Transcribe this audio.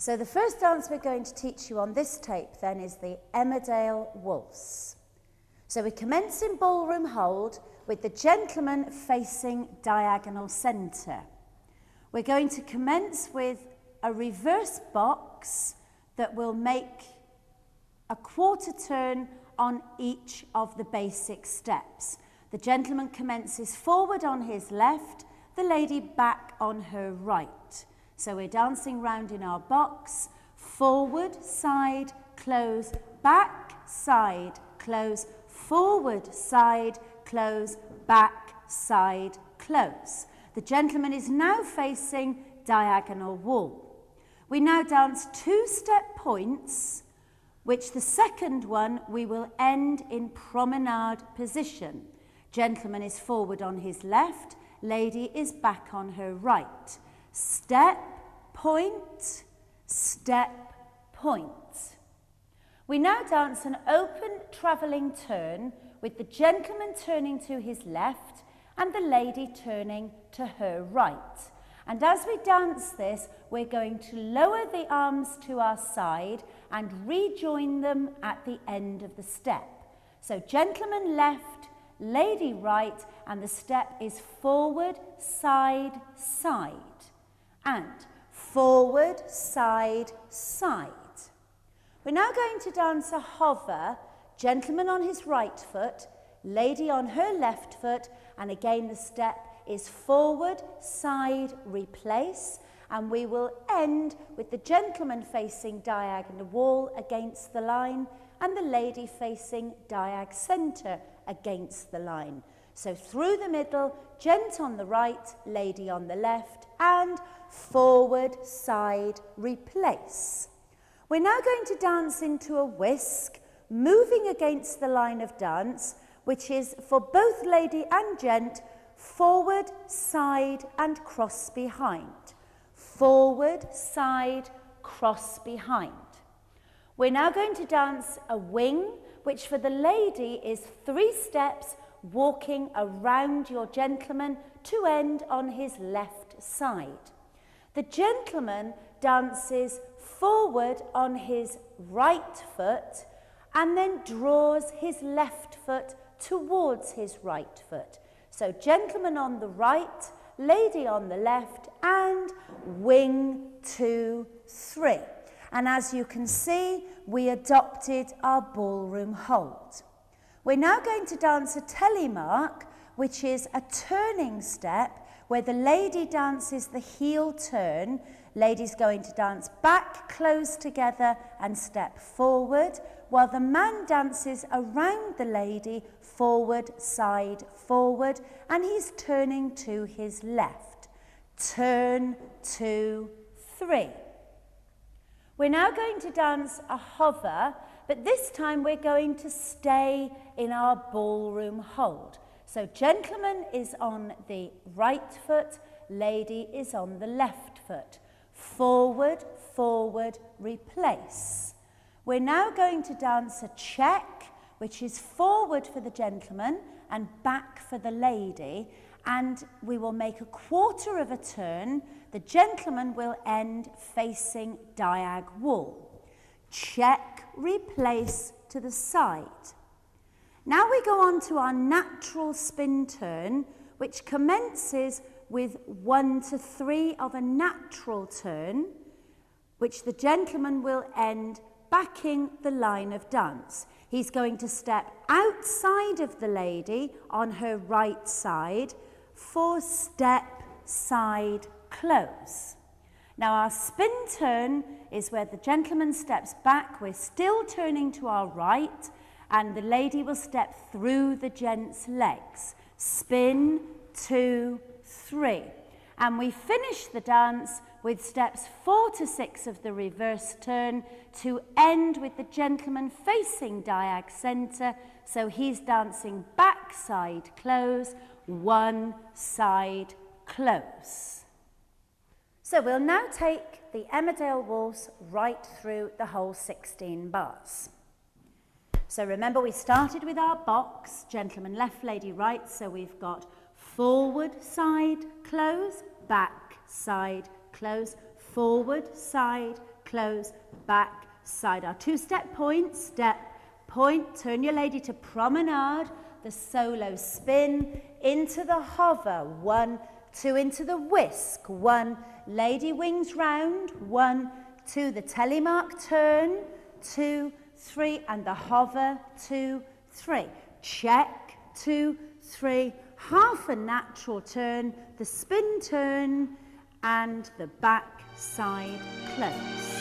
So the first dance we're going to teach you on this tape then is the Emmerdale Waltz. So we commence in ballroom hold with the gentleman facing diagonal centre. We're going to commence with a reverse box that will make a quarter turn on each of the basic steps. The gentleman commences forward on his left, the lady back on her right. So we're dancing round in our box, forward, side, close, back, side, close, forward, side, close, back, side, close. The gentleman is now facing diagonal wall. We now dance 2-step points, which the second one we will end in promenade position. Gentleman is forward on his left, lady is back on her right. Step, point, step, point. We now dance an open travelling turn with the gentleman turning to his left and the lady turning to her right. And as we dance this, we're going to lower the arms to our side and rejoin them at the end of the step. So gentleman left, lady right, and the step is forward, side, side. And forward, side, side. We're now going to dance a hover, gentleman on his right foot, lady on her left foot, and again the step is forward, side, replace, and we will end with the gentleman facing diagonal wall against the line and the lady facing diag centre against the line. So through the middle, gent on the right, lady on the left, and forward, side, replace. We're now going to dance into a whisk, moving against the line of dance, which is for both lady and gent, forward, side, and cross behind. Forward, side, cross behind. We're now going to dance a wing, which for the lady is 3 steps, walking around your gentleman to end on his left side. The gentleman dances forward on his right foot and then draws his left foot towards his right foot. So gentleman on the right, lady on the left, and wing 2, 3. And as you can see, we adopted our ballroom hold. We're now going to dance a telemark, which is a turning step where the lady dances the heel turn. Lady's going to dance back, close together, and step forward, while the man dances around the lady, forward, side, forward, and he's turning to his left. Turn, 2, 3. We're now going to dance a hover, but this time we're going to stay in our ballroom hold. So gentleman is on the right foot, lady is on the left foot. Forward, forward, replace. We're now going to dance a check, which is forward for the gentleman and back for the lady, and we will make a quarter of a turn. The gentleman will end facing diag wall. Check, replace to the side. Now we go on to our natural spin turn, which commences with 1 to 3 of a natural turn, which the gentleman will end backing the line of dance. He's going to step outside of the lady on her right side for step, side, close. Now our spin turn is where the gentleman steps back, we're still turning to our right, and the lady will step through the gent's legs. Spin, 2, 3. And we finish the dance with steps 4 to 6 of the reverse turn to end with the gentleman facing diag centre, so he's dancing back side close, 1 side close. So we'll now take the Emmerdale Waltz right through the whole 16 bars. So remember, we started with our box, gentleman left, lady right, so we've got forward, side, close, back, side, close, forward, side, close, back, side. Our two-step point, step, point, turn your lady to promenade, the solo spin, into the hover, 1, 2, into the whisk, 1, lady wings round, 1, 2, the telemark turn, 2, 3, and the hover, 2, 3. Check, 2, 3, half a natural turn, the spin turn, and the back side close.